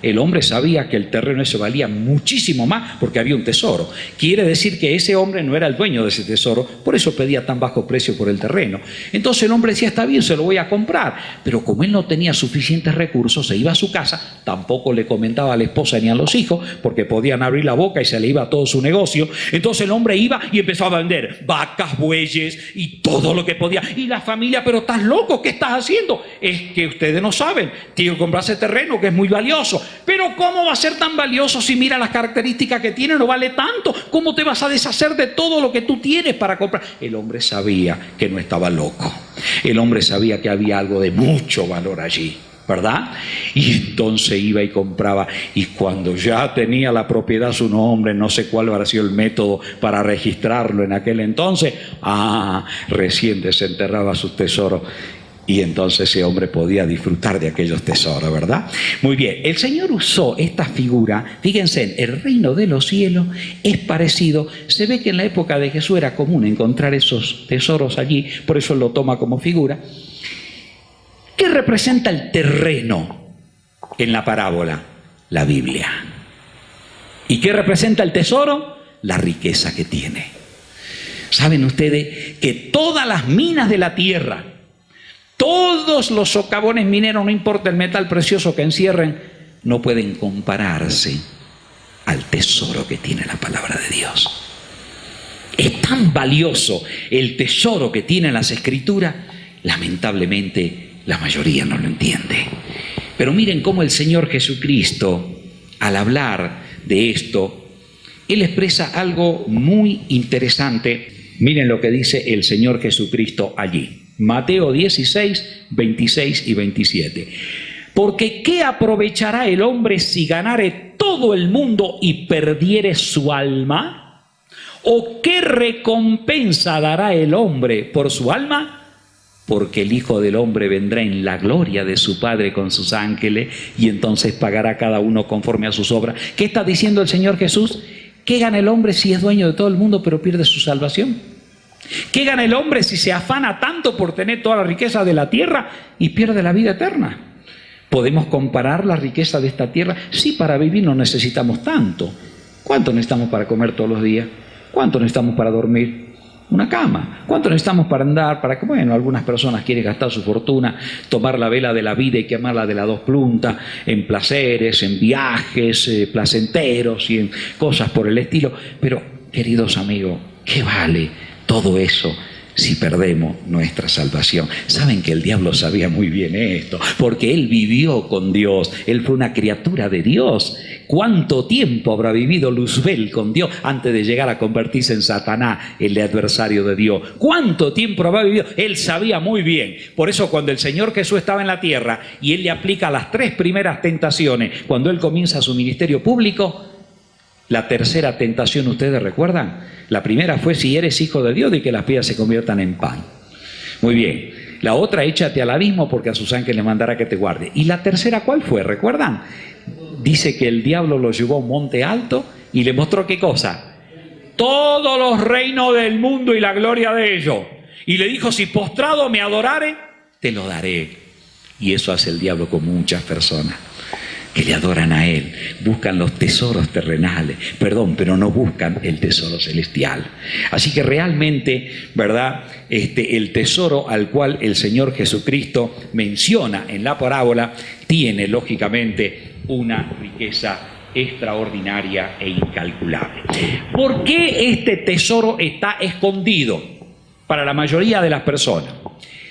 El hombre sabía que el terreno ese valía muchísimo más porque había un tesoro. Quiere decir que ese hombre no era el dueño de ese tesoro, por eso pedía tan bajo precio por el terreno. Entonces el hombre decía, está bien, se lo voy a comprar. Pero como él no tenía suficientes recursos, se iba a su casa, tampoco le comentaba a la esposa ni a los hijos, porque podían abrir la boca y se le iba todo su negocio. Entonces el hombre iba y empezaba a vender vacas, bueyes y todo lo que podía. Y la familia, pero estás loco, ¿qué estás haciendo? Es que ustedes no saben, tiene que comprarse terreno que es muy valioso. Pero ¿cómo va a ser tan valioso si mira las características que tiene? No vale tanto. ¿Cómo te vas a deshacer de todo lo que tú tienes para comprar? El hombre sabía que no estaba loco. El hombre sabía que había algo de mucho valor allí, ¿verdad? Y entonces iba y compraba, y cuando ya tenía la propiedad a su nombre, no sé cuál habrá sido el método para registrarlo en aquel entonces, recién desenterraba sus tesoros. Y entonces ese hombre podía disfrutar de aquellos tesoros, ¿verdad? Muy bien, el Señor usó esta figura. Fíjense, el reino de los cielos es parecido. Se ve que en la época de Jesús era común encontrar esos tesoros allí, por eso lo toma como figura. ¿Qué representa el terreno en la parábola? La Biblia. ¿Y qué representa el tesoro? La riqueza que tiene. ¿Saben ustedes que todas las minas de la tierra, todos los socavones mineros, no importa el metal precioso que encierren, no pueden compararse al tesoro que tiene la palabra de Dios? Es tan valioso el tesoro que tienen las Escrituras, lamentablemente la mayoría no lo entiende. Pero miren cómo el Señor Jesucristo, al hablar de esto, Él expresa algo muy interesante. Miren lo que dice el Señor Jesucristo allí. Mateo 16, 26 y 27. Porque ¿qué aprovechará el hombre si ganare todo el mundo y perdiere su alma? ¿O qué recompensa dará el hombre por su alma? porque el Hijo del Hombre vendrá en la gloria de su Padre con sus ángeles y entonces pagará cada uno conforme a sus obras. ¿Qué está diciendo el Señor Jesús? ¿Qué gana el hombre si es dueño de todo el mundo pero pierde su salvación? ¿Qué gana el hombre si se afana tanto por tener toda la riqueza de la tierra y pierde la vida eterna? ¿Podemos comparar la riqueza de esta tierra? Sí, para vivir no necesitamos tanto. ¿Cuánto necesitamos para comer todos los días? ¿Cuánto necesitamos para dormir? Una cama. ¿Cuánto necesitamos para andar? Para que, bueno, algunas personas quieren gastar su fortuna, tomar la vela de la vida y quemarla de las dos puntas, en placeres, en viajes placenteros y en cosas por el estilo. Pero, queridos amigos, ¿qué vale todo eso si perdemos nuestra salvación? Saben que el diablo sabía muy bien esto, porque él vivió con Dios, él fue una criatura de Dios. ¿Cuánto tiempo habrá vivido Luzbel con Dios antes de llegar a convertirse en Satanás, el adversario de Dios? ¿Cuánto tiempo habrá vivido? Él sabía muy bien. Por eso cuando el Señor Jesús estaba en la tierra y él le aplica las 3 primeras tentaciones, cuando él comienza su ministerio público, la tercera tentación, ¿ustedes recuerdan? La primera fue: si eres hijo de Dios, di que las piedras se conviertan en pan. Muy bien. La otra: échate al abismo porque a sus ángeles les mandará que te guarde. Y la tercera, ¿cuál fue? ¿Recuerdan? Dice que el diablo lo llevó a un monte alto y le mostró ¿qué cosa? Todos los reinos del mundo y la gloria de ellos. Y le dijo: si postrado me adorare, te lo daré. Y eso hace el diablo con muchas personas que le adoran a él, buscan los tesoros terrenales, pero no buscan el tesoro celestial. Así que realmente, ¿verdad? El tesoro al cual el Señor Jesucristo menciona en la parábola tiene, lógicamente, una riqueza extraordinaria e incalculable. ¿Por qué este tesoro está escondido para la mayoría de las personas?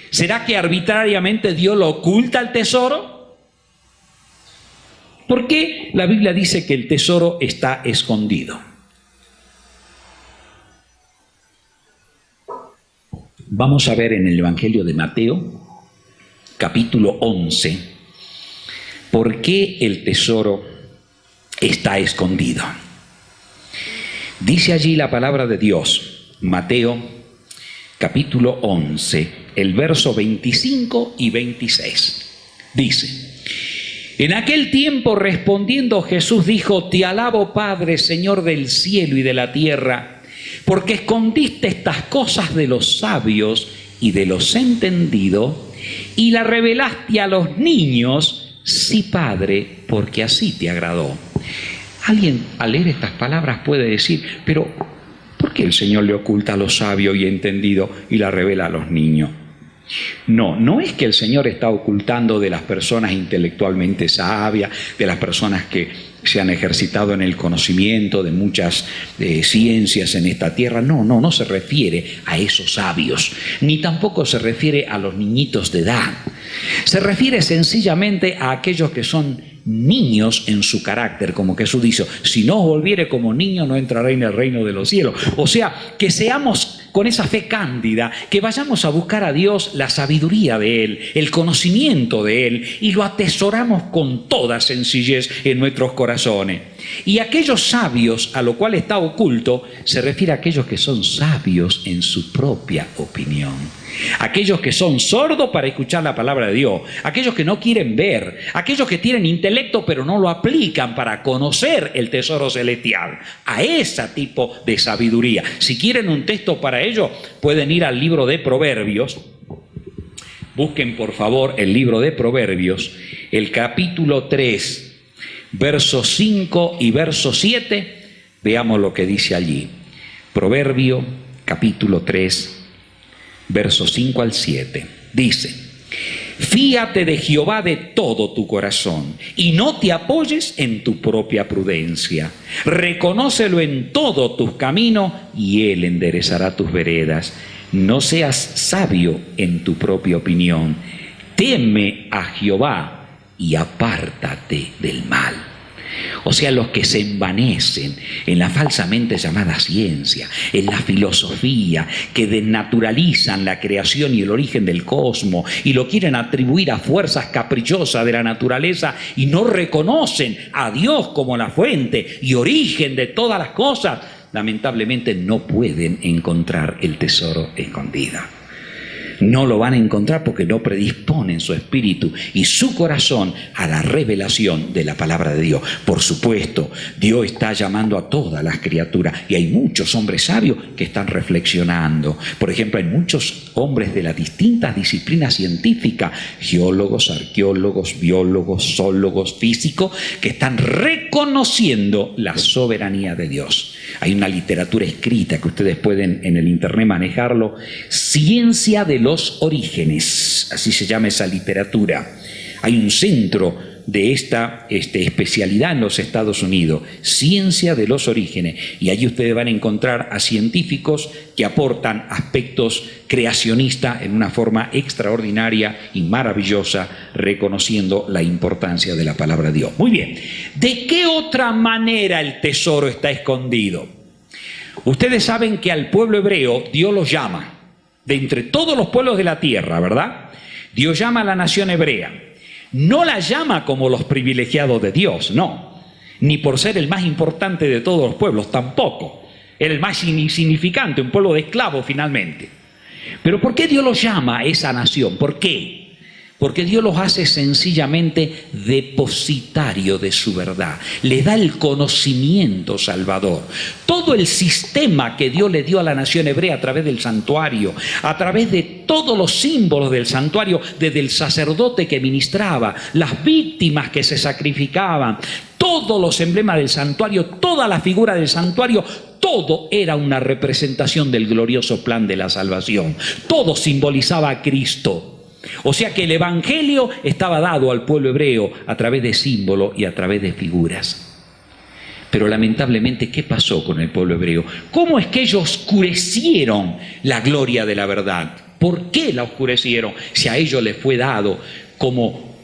¿Será que arbitrariamente Dios lo oculta el tesoro? ¿Por qué la Biblia dice que el tesoro está escondido? Vamos a ver en el Evangelio de Mateo, capítulo 11, por qué el tesoro está escondido. Dice allí la palabra de Dios, Mateo, capítulo 11, el verso 25 y 26. Dice: en aquel tiempo respondiendo Jesús dijo: te alabo, Padre, Señor del cielo y de la tierra, porque escondiste estas cosas de los sabios y de los entendidos y las revelaste a los niños. Sí, Padre, porque así te agradó. Alguien al leer estas palabras puede decir: pero ¿por qué el Señor le oculta a los sabios y entendidos y la revela a los niños? No es que el Señor está ocultando de las personas intelectualmente sabias, de las personas que se han ejercitado en el conocimiento de muchas ciencias en esta tierra. No se refiere a esos sabios, ni tampoco se refiere a los niñitos de edad. Se refiere sencillamente a aquellos que son niños en su carácter, como Jesús dice: si no os volviere como niño, no entraréis en el reino de los cielos. O sea, que seamos con esa fe cándida, que vayamos a buscar a Dios la sabiduría de Él, el conocimiento de Él, y lo atesoramos con toda sencillez en nuestros corazones. Y aquellos sabios a lo cual está oculto se refiere a aquellos que son sabios en su propia opinión, aquellos que son sordos para escuchar la palabra de Dios, aquellos que no quieren ver, aquellos que tienen intelecto pero no lo aplican para conocer el tesoro celestial. A ese tipo de sabiduría. Si quieren un texto para ello, pueden ir al libro de Proverbios. Busquen por favor el libro de Proverbios, el capítulo 3, versos 5 y verso 7. Veamos lo que dice allí. Proverbio, capítulo 3, versos 5 al 7. Dice: fíate de Jehová de todo tu corazón y no te apoyes en tu propia prudencia. Reconócelo en todos tus caminos y Él enderezará tus veredas. No seas sabio en tu propia opinión. Teme a Jehová y apártate del mal. O sea, los que se envanecen en la falsamente llamada ciencia, en la filosofía, que desnaturalizan la creación y el origen del cosmos y lo quieren atribuir a fuerzas caprichosas de la naturaleza y no reconocen a Dios como la fuente y origen de todas las cosas, lamentablemente no pueden encontrar el tesoro escondido. No lo van a encontrar porque no predisponen su espíritu y su corazón a la revelación de la palabra de Dios. Por supuesto, Dios está llamando a todas las criaturas y hay muchos hombres sabios que están reflexionando. Por ejemplo, hay muchos hombres de las distintas disciplinas científicas, geólogos, arqueólogos, biólogos, zoólogos, físicos, que están reconociendo la soberanía de Dios. Hay una literatura escrita que ustedes pueden en el internet manejarlo, Ciencia de los Orígenes, así se llama esa literatura. Hay un centro de esta especialidad en los Estados Unidos, Ciencia de los Orígenes, y allí ustedes van a encontrar a científicos que aportan aspectos creacionistas en una forma extraordinaria y maravillosa, reconociendo la importancia de la palabra de Dios. Muy bien, ¿de qué otra manera el tesoro está escondido? Ustedes saben que al pueblo hebreo Dios los llama, de entre todos los pueblos de la tierra, ¿verdad? Dios llama a la nación hebrea. No la llama como los privilegiados de Dios, no. Ni por ser el más importante de todos los pueblos, tampoco. Era el más insignificante, un pueblo de esclavos finalmente. Pero ¿por qué Dios los llama a esa nación? ¿Por qué? Porque Dios los hace sencillamente depositario de su verdad. Le da el conocimiento salvador. Todo el sistema que Dios le dio a la nación hebrea a través del santuario, a través de todos los símbolos del santuario, desde el sacerdote que ministraba, las víctimas que se sacrificaban, todos los emblemas del santuario, toda la figura del santuario, todo era una representación del glorioso plan de la salvación. Todo simbolizaba a Cristo. O sea que el evangelio estaba dado al pueblo hebreo a través de símbolos y a través de figuras. Pero lamentablemente, ¿qué pasó con el pueblo hebreo? ¿Cómo es que ellos oscurecieron la gloria de la verdad? ¿Por qué la oscurecieron? Si a ellos les fue dado como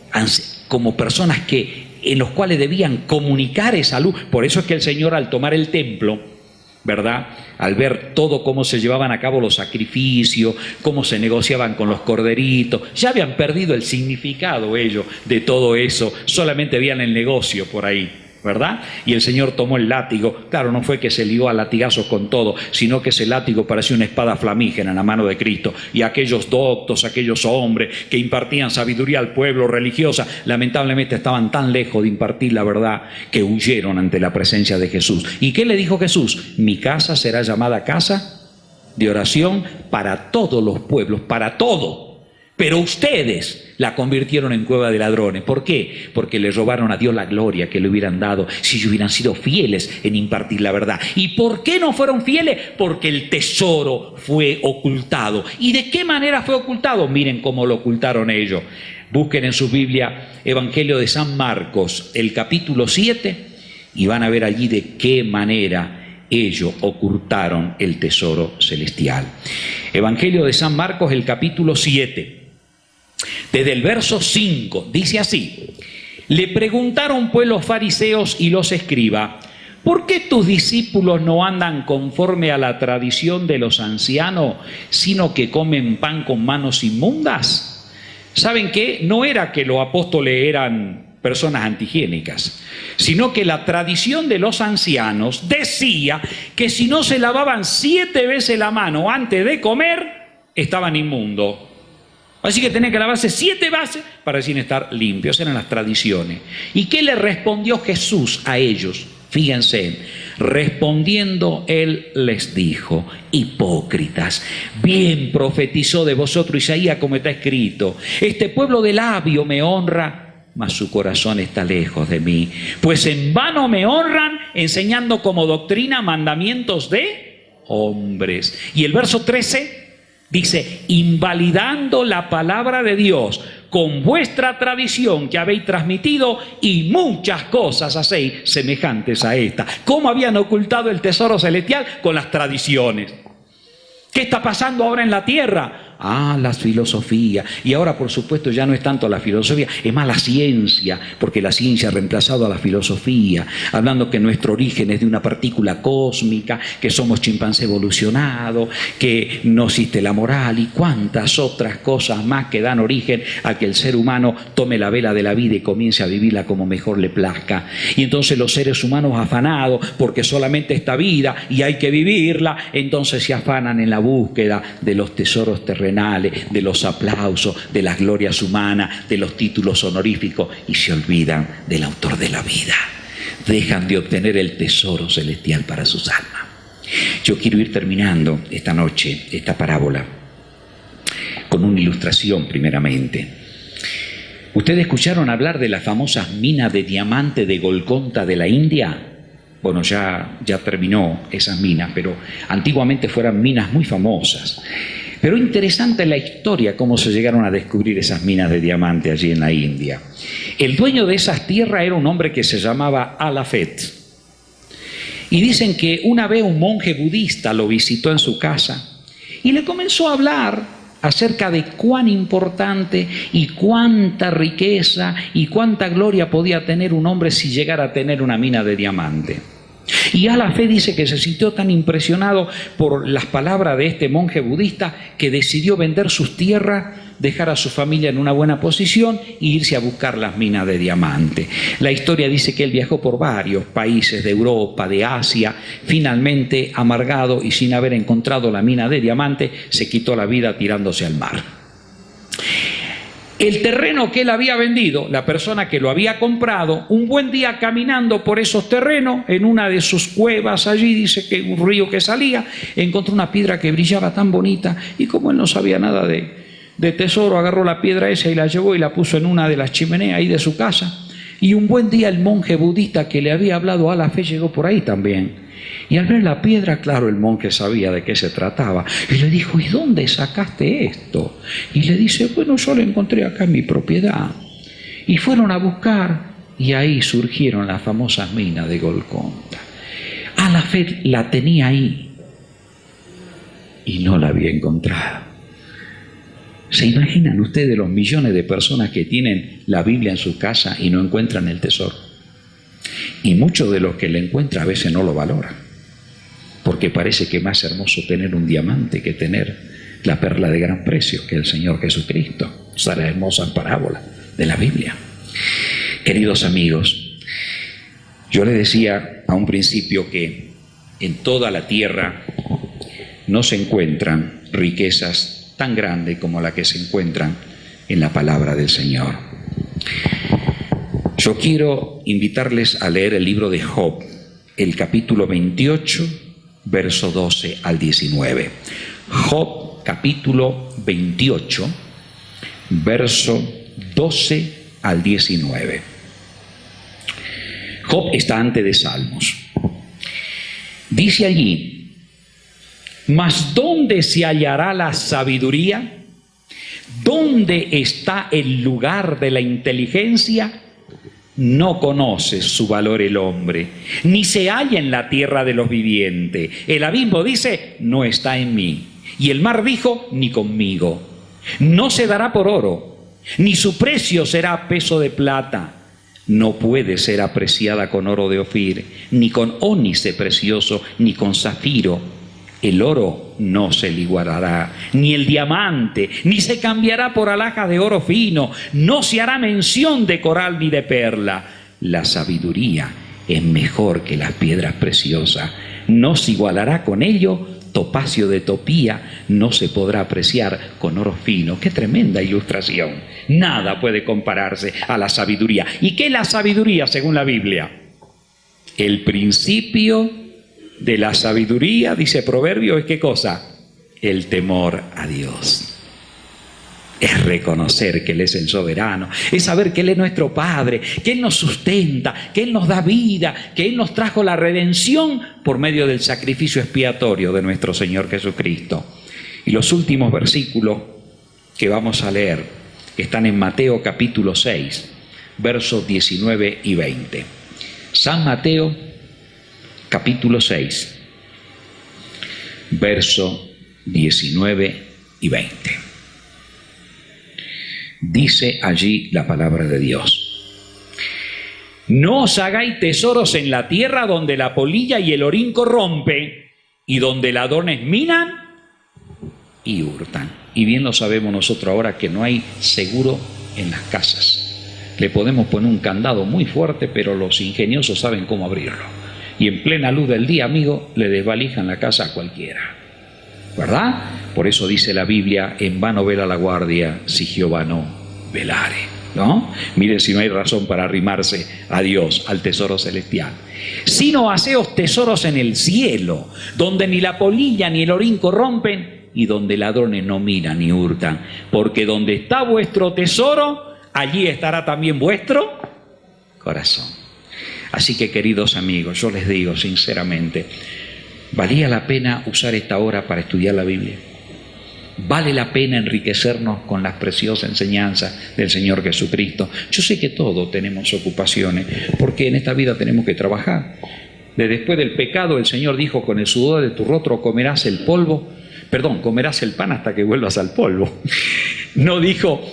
personas en los cuales debían comunicar esa luz. Por eso es que el Señor, al tomar el templo, ¿verdad?, al ver todo cómo se llevaban a cabo los sacrificios, cómo se negociaban con los corderitos, ya habían perdido el significado ellos de todo eso, solamente veían el negocio por ahí, ¿verdad? Y el Señor tomó el látigo. Claro, no fue que se ligó a latigazos con todo, sino que ese látigo parecía una espada flamígera en la mano de Cristo. Y aquellos doctos, aquellos hombres que impartían sabiduría al pueblo religiosa, lamentablemente estaban tan lejos de impartir la verdad que huyeron ante la presencia de Jesús. ¿Y qué le dijo Jesús? Mi casa será llamada casa de oración para todos los pueblos, para todo. Pero ustedes la convirtieron en cueva de ladrones. ¿Por qué? Porque le robaron a Dios la gloria que le hubieran dado si ellos hubieran sido fieles en impartir la verdad. ¿Y por qué no fueron fieles? Porque el tesoro fue ocultado. ¿Y de qué manera fue ocultado? Miren cómo lo ocultaron ellos. Busquen en su Biblia Evangelio de San Marcos, el capítulo 7, y van a ver allí de qué manera ellos ocultaron el tesoro celestial. Evangelio de San Marcos, el capítulo 7. Desde el verso 5, dice así: le preguntaron pues los fariseos y los escribas, ¿por qué tus discípulos no andan conforme a la tradición de los ancianos, sino que comen pan con manos inmundas? ¿Saben qué? No era que los apóstoles eran personas antihigiénicas, sino que la tradición de los ancianos decía que si no se lavaban 7 veces la mano antes de comer, estaban inmundos. Así que tenían que lavarse 7 veces para recién estar limpios. Eran las tradiciones. ¿Y qué le respondió Jesús a ellos? Fíjense, respondiendo él les dijo: hipócritas, bien profetizó de vosotros Isaías, como está escrito: este pueblo de labio me honra, mas su corazón está lejos de mí. Pues en vano me honran, enseñando como doctrina mandamientos de hombres. Y el verso 13 dice: invalidando la palabra de Dios con vuestra tradición que habéis transmitido, y muchas cosas hacéis semejantes a esta. ¿Cómo habían ocultado el tesoro celestial? Con las tradiciones. ¿Qué está pasando ahora en la tierra? Las filosofías. Y ahora, por supuesto, ya no es tanto la filosofía, es más la ciencia, porque la ciencia ha reemplazado a la filosofía, hablando que nuestro origen es de una partícula cósmica, que somos chimpancé evolucionado, que no existe la moral y cuantas otras cosas más que dan origen a que el ser humano tome la vela de la vida y comience a vivirla como mejor le plazca. Y entonces los seres humanos afanados, porque solamente esta vida y hay que vivirla, entonces se afanan en la búsqueda de los tesoros terrenales terrenales, de los aplausos, de las glorias humanas, de los títulos honoríficos, y se olvidan del autor de la vida. Dejan de obtener el tesoro celestial para sus almas. Yo quiero ir terminando esta noche, esta parábola, con una ilustración primeramente. ¿Ustedes escucharon hablar de las famosas minas de diamante de Golconda de la India? Bueno, ya terminó esas minas, pero antiguamente fueron minas muy famosas. Pero interesante la historia, cómo se llegaron a descubrir esas minas de diamante allí en la India. El dueño de esas tierras era un hombre que se llamaba Alafet. Y dicen que una vez un monje budista lo visitó en su casa y le comenzó a hablar acerca de cuán importante y cuánta riqueza y cuánta gloria podía tener un hombre si llegara a tener una mina de diamante. Y Alafet dice que se sintió tan impresionado por las palabras de este monje budista que decidió vender sus tierras, dejar a su familia en una buena posición e irse a buscar las minas de diamante. La historia dice que él viajó por varios países de Europa, de Asia. Finalmente, amargado y sin haber encontrado la mina de diamante, se quitó la vida tirándose al mar. El terreno que él había vendido, la persona que lo había comprado, un buen día caminando por esos terrenos, en una de sus cuevas allí, dice que un río que salía, encontró una piedra que brillaba tan bonita, y como él no sabía nada de tesoro, agarró la piedra esa y la llevó y la puso en una de las chimeneas ahí de su casa. Y un buen día el monje budista que le había hablado a Alafet llegó por ahí también. Y al ver la piedra, claro, el monje sabía de qué se trataba. Y le dijo, ¿y dónde sacaste esto? Y le dice, bueno, yo lo encontré acá en mi propiedad. Y fueron a buscar, y ahí surgieron las famosas minas de Golconda. Alafet la tenía ahí y no la había encontrado. ¿Se imaginan ustedes los millones de personas que tienen la Biblia en su casa y no encuentran el tesoro? Y muchos de los que la encuentran a veces no lo valoran, porque parece que es más hermoso tener un diamante que tener la perla de gran precio, que es el Señor Jesucristo. Esa es la hermosa parábola de la Biblia. Queridos amigos, yo les decía a un principio que en toda la tierra no se encuentran riquezas tan grandes como la que se encuentran en la palabra del Señor. Yo quiero invitarles a leer el libro de Job, el capítulo 28, verso 12 al 19. Job, capítulo 28, verso 12 al 19. Job está antes de Salmos. Dice allí, ¿mas dónde se hallará la sabiduría? ¿Dónde está el lugar de la inteligencia? No conoce su valor el hombre, ni se halla en la tierra de los vivientes. El abismo dice, no está en mí. Y el mar dijo, ni conmigo. No se dará por oro, ni su precio será peso de plata. No puede ser apreciada con oro de Ofir, ni con ónice precioso, ni con zafiro. El oro no se le igualará, ni el diamante, ni se cambiará por alhajas de oro fino, no se hará mención de coral ni de perla. La sabiduría es mejor que las piedras preciosas, no se igualará con ello. Topacio de Topía no se podrá apreciar con oro fino. ¡Qué tremenda ilustración! Nada puede compararse a la sabiduría. ¿Y qué es la sabiduría según la Biblia? El principio de la sabiduría, dice Proverbio, ¿es qué cosa? El temor a Dios. Es reconocer que Él es el soberano, es saber que Él es nuestro Padre, que Él nos sustenta, que Él nos da vida, que Él nos trajo la redención por medio del sacrificio expiatorio de nuestro Señor Jesucristo. Y los últimos versículos que vamos a leer están en Mateo capítulo 6, versos 19 y 20. San Mateo capítulo 6, verso 19 y 20. Dice allí la palabra de Dios: no os hagáis tesoros en la tierra donde la polilla y el orín corrompen y donde ladrones minan y hurtan. Y bien lo sabemos nosotros ahora que no hay seguro en las casas. Le podemos poner un candado muy fuerte, pero los ingeniosos saben cómo abrirlo. Y en plena luz del día, amigo, le desvalijan la casa a cualquiera. ¿verdad? Por eso dice la Biblia, en vano vela la guardia si Jehová no velare, ¿no? Miren si no hay razón para arrimarse a Dios, al tesoro celestial. Sino haceos tesoros en el cielo, donde ni la polilla ni el orín corrompen, y donde ladrones no miran ni hurtan, porque donde está vuestro tesoro, allí estará también vuestro corazón. Así que, queridos amigos, yo les digo sinceramente, ¿valía la pena usar esta hora para estudiar la Biblia? ¿Vale la pena enriquecernos con las preciosas enseñanzas del Señor Jesucristo? Yo sé que todos tenemos ocupaciones, porque en esta vida tenemos que trabajar. Después del pecado, el Señor dijo, con el sudor de tu rostro comerás el polvo, comerás el pan hasta que vuelvas al polvo. No dijo,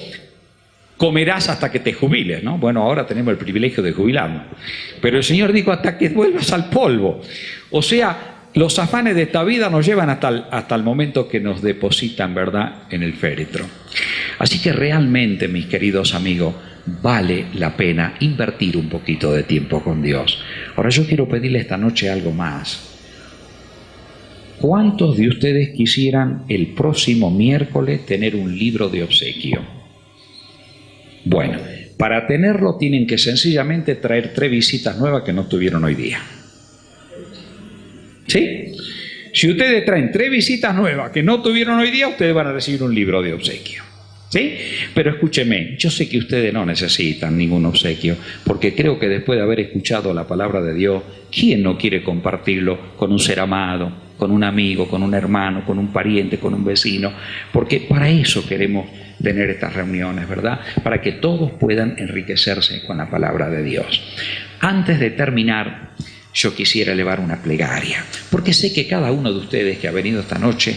comerás hasta que te jubiles, ¿no? Bueno, ahora tenemos el privilegio de jubilarnos. Pero el Señor dijo, hasta que vuelvas al polvo. O sea, los afanes de esta vida nos llevan hasta el momento que nos depositan, ¿verdad?, en el féretro. Así que realmente, mis queridos amigos, vale la pena invertir un poquito de tiempo con Dios. Ahora yo quiero pedirle esta noche algo más. ¿Cuántos de ustedes quisieran el próximo miércoles tener un libro de obsequio? Bueno, para tenerlo tienen que sencillamente traer 3 visitas nuevas que no tuvieron hoy día. ¿Sí? Si ustedes traen 3 visitas nuevas que no tuvieron hoy día, ustedes van a recibir un libro de obsequio. ¿Sí? Pero escúcheme, yo sé que ustedes no necesitan ningún obsequio, porque creo que después de haber escuchado la palabra de Dios, ¿quién no quiere compartirlo con un ser amado, con un amigo, con un hermano, con un pariente, con un vecino? Porque para eso queremos tener estas reuniones, ¿verdad? Para que todos puedan enriquecerse con la palabra de Dios. Antes de terminar, yo quisiera elevar una plegaria, porque sé que cada uno de ustedes que ha venido esta noche,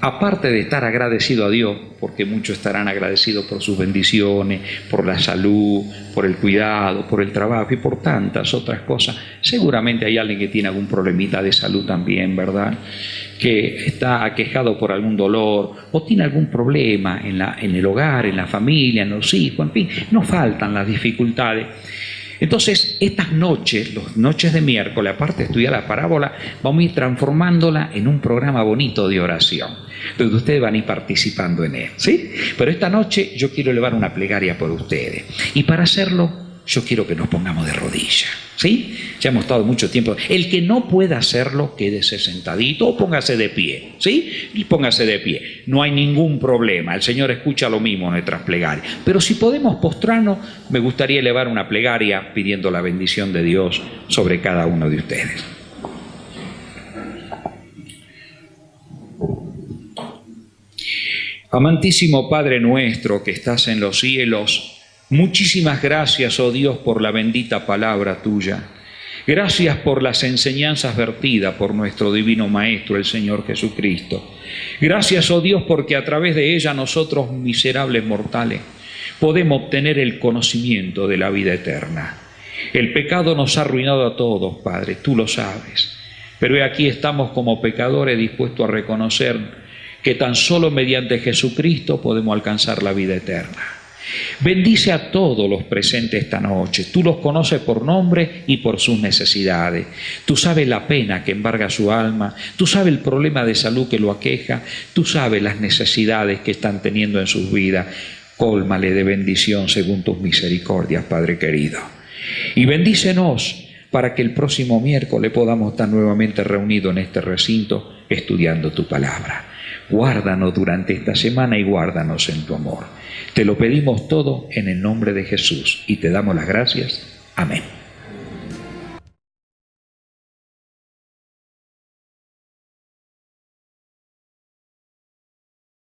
aparte de estar agradecido a Dios, porque muchos estarán agradecidos por sus bendiciones, por la salud, por el cuidado, por el trabajo y por tantas otras cosas, seguramente hay alguien que tiene algún problemita de salud también, ¿verdad?, que está aquejado por algún dolor o tiene algún problema en el hogar, en la familia, en los hijos, en fin, no faltan las dificultades. Entonces, estas noches, las noches de miércoles, aparte de estudiar la parábola, vamos a ir transformándola en un programa bonito de oración, donde ustedes van a ir participando en él, ¿sí? Pero esta noche yo quiero elevar una plegaria por ustedes. Y para hacerlo, yo quiero que nos pongamos de rodillas, ¿sí? Ya hemos estado mucho tiempo. El que no pueda hacerlo, quédese sentadito o póngase de pie, ¿sí? Y póngase de pie. No hay ningún problema. El Señor escucha lo mismo en nuestras plegarias. Pero si podemos postrarnos, me gustaría elevar una plegaria pidiendo la bendición de Dios sobre cada uno de ustedes. Amantísimo Padre nuestro que estás en los cielos, muchísimas gracias, oh Dios, por la bendita palabra tuya. Gracias por las enseñanzas vertidas por nuestro divino Maestro, el Señor Jesucristo. Gracias, oh Dios, porque a través de ella nosotros, miserables mortales, podemos obtener el conocimiento de la vida eterna. El pecado nos ha arruinado a todos, Padre, tú lo sabes. Pero aquí estamos como pecadores dispuestos a reconocer que tan solo mediante Jesucristo podemos alcanzar la vida eterna. Bendice a todos los presentes esta noche. Tú los conoces por nombre y por sus necesidades. Tú sabes la pena que embarga su alma. Tú sabes el problema de salud que lo aqueja. Tú sabes las necesidades que están teniendo en sus vidas. Cólmale de bendición según tus misericordias, Padre querido. Y bendícenos para que el próximo miércoles podamos estar nuevamente reunidos en este recinto estudiando tu palabra. Guárdanos durante esta semana y guárdanos en tu amor. Te lo pedimos todo en el nombre de Jesús y te damos las gracias. Amén.